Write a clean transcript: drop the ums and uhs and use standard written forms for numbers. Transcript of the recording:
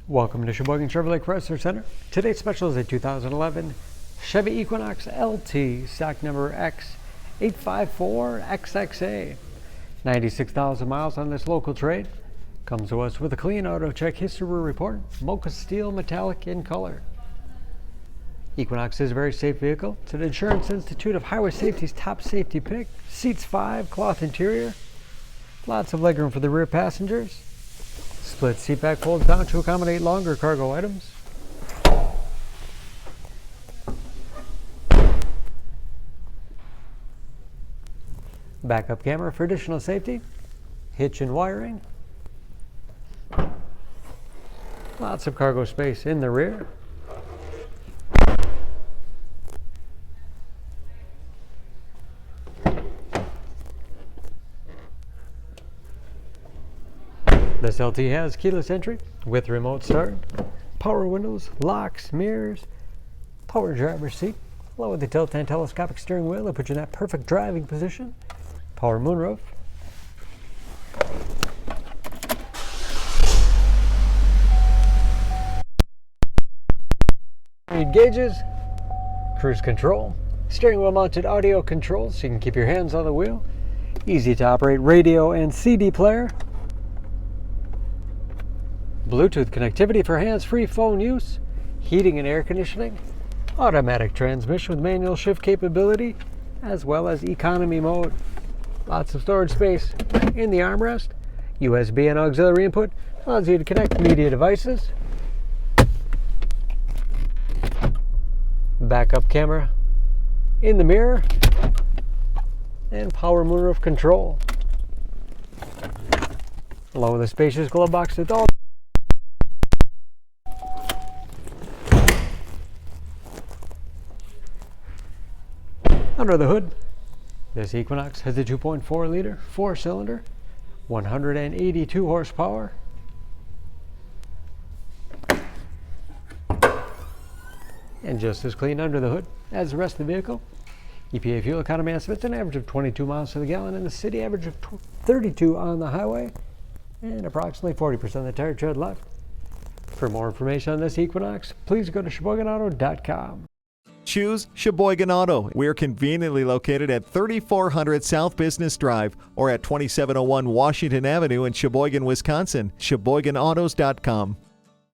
Welcome to Sheboygan Chevrolet Chrysler Center. Today's special is a 2011 Chevy Equinox LT, stock number X854XXA. 96,000 miles on this local trade. Comes to us with a clean auto check history report, Mocha Steel Metallic in color. Equinox is a very safe vehicle. It's an Insurance Institute of Highway Safety's top safety pick. Seats 5, cloth interior. Lots of legroom for the rear passengers. Split seat back folds down to accommodate longer cargo items. Backup camera for additional safety. Hitch and wiring. Lots of cargo space in the rear. This LT has keyless entry with remote start, power windows, locks, mirrors, power driver's seat, along with the tilt and telescopic steering wheel that puts you in that perfect driving position, power moonroof, read gauges, cruise control, steering wheel mounted audio controls so you can keep your hands on the wheel, easy to operate radio and CD player, Bluetooth connectivity for hands-free phone use, heating and air conditioning, automatic transmission with manual shift capability, as well as economy mode. Lots of storage space in the armrest. USB and auxiliary input allows you to connect media devices. Backup camera in the mirror, and power moonroof control. Along with a spacious glove box with all under the hood. This Equinox has a 2.4-liter, 4-cylinder, 182 horsepower. And just as clean under the hood as the rest of the vehicle. EPA fuel economy estimates an average of 22 miles to the gallon in the city, average of 32 on the highway, and approximately 40% of the tire tread left. For more information on this Equinox, please go to SheboyganAuto.com. Choose Sheboygan Auto. We're conveniently located at 3400 South Business Drive or at 2701 Washington Avenue in Sheboygan, Wisconsin. SheboyganAutos.com.